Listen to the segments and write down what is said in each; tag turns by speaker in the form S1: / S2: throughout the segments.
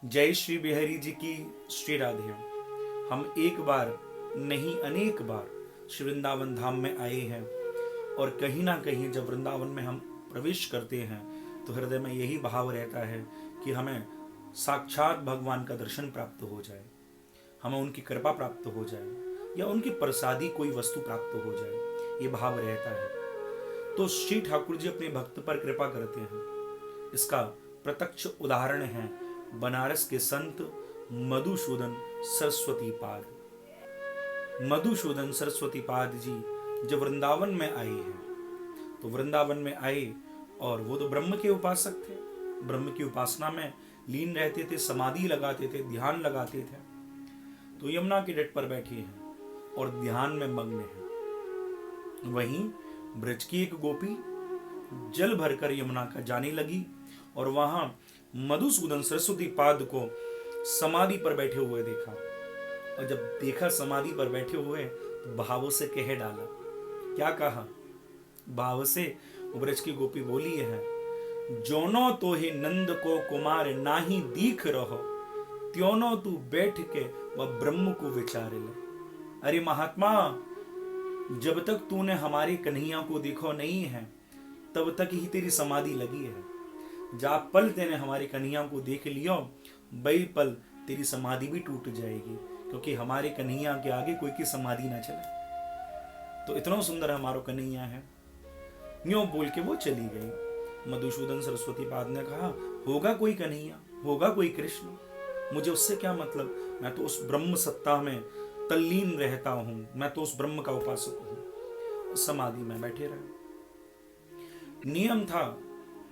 S1: जय श्री बिहारी जी की। श्री राधे। हम एक बार नहीं अनेक बार श्री वृंदावन धाम में आए हैं और कहीं ना कहीं जब वृंदावन में हम प्रवेश करते हैं तो हृदय में यही भाव रहता है कि हमें साक्षात भगवान का दर्शन प्राप्त हो जाए, हमें उनकी कृपा प्राप्त हो जाए या उनकी प्रसादी कोई वस्तु प्राप्त हो जाए, ये भाव रहता है। तो श्री ठाकुर जी अपने भक्त पर कृपा करते हैं। इसका प्रत्यक्ष उदाहरण है बनारस के संत मधुसूदन सरस्वती पाद। मधुसूदन सरस्वती पाद जी जब वृंदावन में आए हैं तो वृंदावन में आए और वो तो ब्रह्म के उपासक थे, ब्रह्म की उपासना में लीन रहते थे, समाधि लगाते थे, ध्यान लगाते थे। तो यमुना के तट पर बैठे हैं और ध्यान में मग्न हैं। वहीं ब्रज की एक गोपी जल भरकर यमुना का जाने लगी और वहां मधुसूदन सरस्वती पाद को समाधि पर बैठे हुए देखा। और जब देखा समाधि पर बैठे हुए तो भावों से कह डाला। क्या कहा? भाव से ब्रज की गोपी बोली है, जोनो तो ही नंद को कुमार नाही दीख रहो, त्योनो तू बैठ के वह ब्रह्म को विचार ले। अरे महात्मा, जब तक तूने हमारे कन्हैया को देखो नहीं है तब तक ही तेरी समाधि लगी है। जा पल तेने हमारे कन्हैया को देख लियो, वही पल तेरी समाधि भी टूट जाएगी, क्योंकि हमारे कन्हैया के आगे कोई की समाधि ना चले। तो इतना सुंदर हमारा कन्हैया है। यूं बोल के वो चली गई। मधुसूदन सरस्वती पाद ने कहा, होगा कोई कन्हैया, होगा कोई कृष्ण, मुझे उससे क्या मतलब, मैं तो उस ब्रह्म सत्ता में तल्लीन रहता हूं, मैं तो उस ब्रह्म का उपासक हूं। समाधि में बैठे रहे। नियम था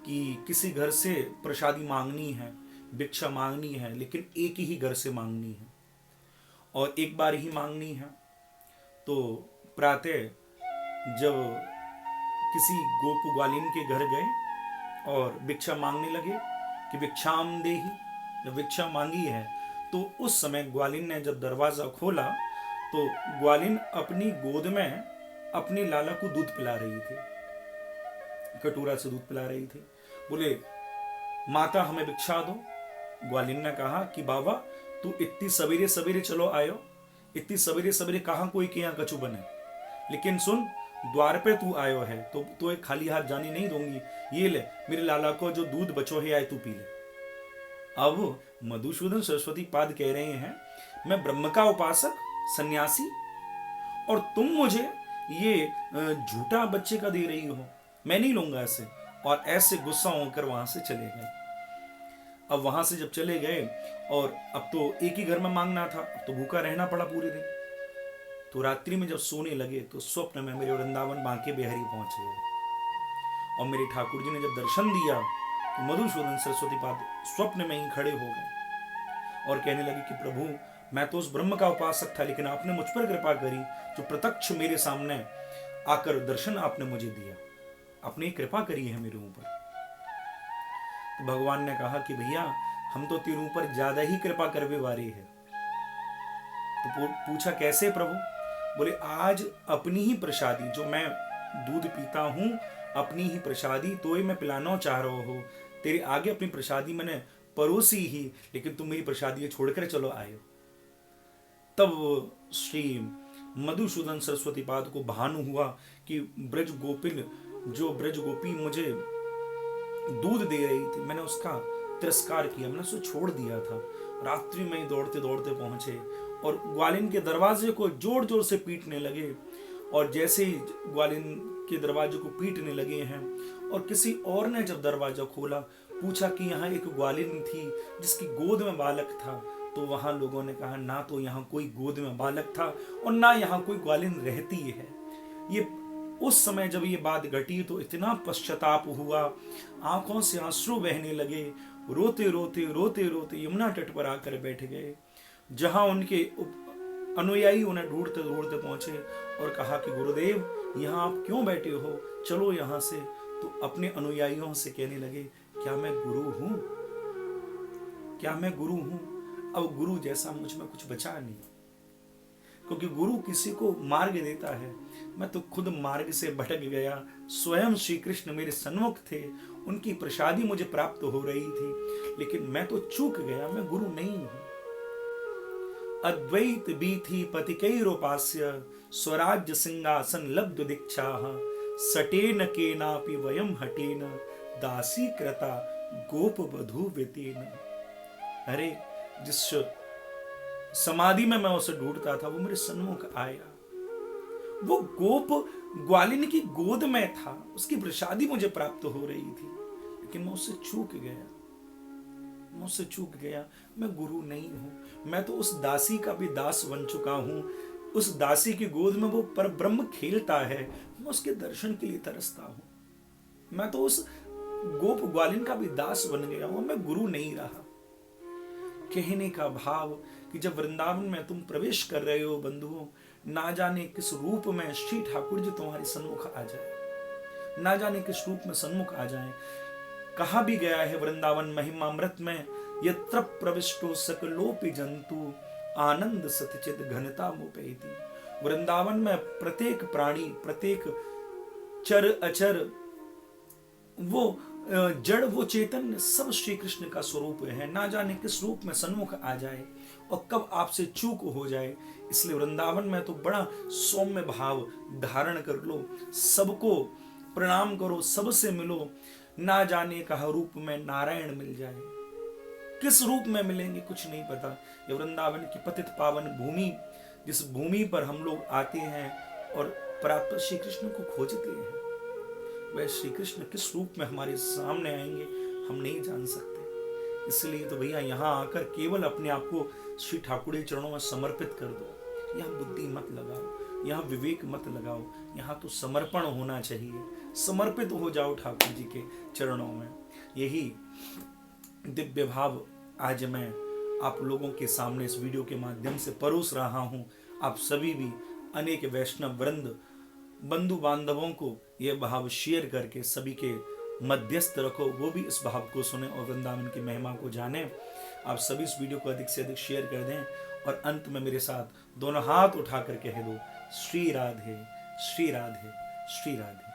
S1: कि किसी घर से प्रसादी मांगनी है, भिक्षा मांगनी है, लेकिन एक ही घर से मांगनी है और एक बार ही मांगनी है। तो प्रातः जब किसी गोप ग्वालिन के घर गए और भिक्षा मांगने लगे कि भिक्षाम देहि, जब भिक्षा मांगी है तो उस समय ग्वालिन ने जब दरवाजा खोला तो ग्वालिन अपनी गोद में अपने लाला को दूध पिला रही थी, कटोरा से दूध पिला रही थी। बोले, माता हमें भिक्षा दो। ग्वालिन ने कहा कि बाबा तू इतनी सवेरे सवेरे चलो आयो, इतनी सवेरे सवेरे कहां कोई के यहाँ कछु बने, लेकिन सुन द्वार पे तू आयो है तो एक खाली हाथ जाने नहीं दूंगी, ये ले मेरे लाला को जो दूध बचो है आए तू पी ले। अब मधुसूदन सरस्वती पाद कह रहे हैं, मैं ब्रह्म का उपासक सन्यासी और तुम मुझे ये झूठा बच्चे का दे रही हो, मैं नहीं लूंगा ऐसे। और ऐसे गुस्सा होकर वहां से चले गए। अब वहां से जब चले गए और अब तो एक ही घर में मांगना था, अब तो भूखा रहना पड़ा पूरे दिन। तो रात्रि में जब सोने लगे तो स्वप्न में मेरे वृंदावन बांके बिहारी पहुंच गए और मेरे ठाकुर जी ने जब दर्शन दिया तो मधुसूदन सरस्वती पाद स्वप्न में ही खड़े हो गए और कहने लगे कि प्रभु, मैं तो उस ब्रह्म का उपासक था, लेकिन आपने मुझ पर कृपा करी, जो प्रत्यक्ष मेरे सामने आकर दर्शन आपने मुझे दिया, आपने कृपा करी है मेरे ऊपर। तो भगवान ने कहा कि भैया हम तो तेरे ऊपर ज्यादा ही कृपा करवे वाले हैं। तो पूछा कैसे प्रभु? बोले, आज अपनी ही प्रसादी, जो मैं दूध पीता हूं अपनी ही प्रसादी तो ही मैं पिलाना चाह रहा हो, तेरे आगे अपनी प्रसादी मैंने परोसी ही, लेकिन तुम मेरी प्रसादी छोड़कर चलो आयो। तब श्री मधुसूदन सरस्वती पाद को भानु हुआ कि ब्रज गोपिन, जो ब्रज गोपी मुझे दूध दे रही थी, मैंने उसका तिरस्कार किया, मैंने उसे छोड़ दिया था। रात्रि में ही दौड़ते दौड़ते पहुंचे और ग्वालिन के दरवाजे को जोर जोर से पीटने लगे। और जैसे ही ग्वालिन के दरवाजे को पीटने लगे हैं और किसी और ने जब दरवाजा खोला, पूछा कि यहाँ एक ग्वालिन थी जिसकी गोद में बालक था, तो वहां लोगों ने कहा ना तो यहाँ कोई गोद में बालक था और ना यहाँ कोई ग्वालिन रहती है। ये उस समय जब ये बात घटी तो इतना पश्चाताप हुआ, आंखों से आंसू बहने लगे, रोते रोते रोते रोते यमुना तट पर आकर बैठ गए, जहां उनके अनुयायी उन्हें ढूंढते ढूंढते पहुंचे और कहा कि गुरुदेव यहाँ आप क्यों बैठे हो, चलो यहाँ से। तो अपने अनुयायियों से कहने लगे, क्या मैं गुरु हूं? क्या मैं गुरु हूं? अब गुरु जैसा मुझ में कुछ बचा नहीं, क्योंकि गुरु किसी को मार्ग देता है, मैं तो खुद मार्ग से भटक गया। स्वयं श्री कृष्ण मेरे सन्मुख थे उनकी प्रसादी मुझे प्राप्त हो रही थी, लेकिन मैं तो चूक गया, मैं गुरु नहीं हूं। अद्वैत बीथी पतिकैरोपास्य स्वराज्य सिंहासन लब्ध दीक्षा सटेन केनापि वयम हटेन दासी कृता गोप बधू व्यतीन। अरे जिस समाधि में मैं उसे ढूंढता था वो मेरे सन्मुख आया, वो गोप ग्वालिनी की गोद में था, उसकी प्रसादी मुझे प्राप्त हो रही थी, लेकिन मैं उससे चूक गया, मैं गुरु नहीं हूं। मैं तो उस दासी का भी दास बन चुका हूं, उस दासी की गोद में वो पर ब्रह्म खेलता है, मैं उसके दर्शन के लिए तरसता हूं। मैं तो उस गोप ग्वालिन का भी दास बन गया हूं, मैं गुरु नहीं रहा। कहने का भाव कि जब वृंदावन में तुम प्रवेश कर रहे हो बंधुओं, ना जाने किस रूप में श्री ठाकुर जी तुम्हारे सन्मुख आ जाए, ना जाने किस रूप में सन्मुख आ जाए। कहा भी गया है वृंदावन महिमामृत में, यत्र प्रविष्टो सकलोपि जंतु आनंद सतचित घनता मुपैति। वृंदावन में प्रत्येक प्राणी, प्रत्येक चर अचर, वो जड़ वो चेतन, सब श्री कृष्ण का स्वरूप है। ना जाने किस रूप में सन्मुख आ जाए और कब आपसे चूक हो जाए। इसलिए वृंदावन में तो बड़ा सौम्य भाव धारण कर लो, सबको प्रणाम करो, सबसे मिलो। ना जाने कहा रूप में नारायण मिल जाए, किस रूप में मिलेंगे कुछ नहीं पता। ये वृंदावन की पतित पावन भूमि, जिस भूमि पर हम लोग आते हैं और परात्पर श्री कृष्ण को खोजते हैं, वह श्री कृष्ण किस रूप में हमारे सामने आएंगे हम नहीं जान सकते। इसलिए तो भैया यहाँ आकर केवल अपने आप को श्री ठाकुर के चरणों में समर्पित कर दो। यहाँ बुद्धि मत लगाओ, यहाँ विवेक मत लगाओ, यहाँ तो समर्पण होना चाहिए। समर्पित हो जाओ ठाकुर जी के चरणों में। यही दिव्य भाव आज मैं आप लोगों के सामने इस वीडियो के माध्यम से परोस रहा हूँ। आप सभी भी अनेक वैष्णव वृंद बंधु बांधवों को यह भाव शेयर करके सभी के मध्यस्थ रखो, वो भी इस भाव को सुने और वृंदावन की महिमा को जाने। आप सभी इस वीडियो को अधिक से अधिक शेयर कर दें और अंत में मेरे साथ दोनों हाथ उठाकर कह दो, श्री राधे श्री राधे श्री राधे।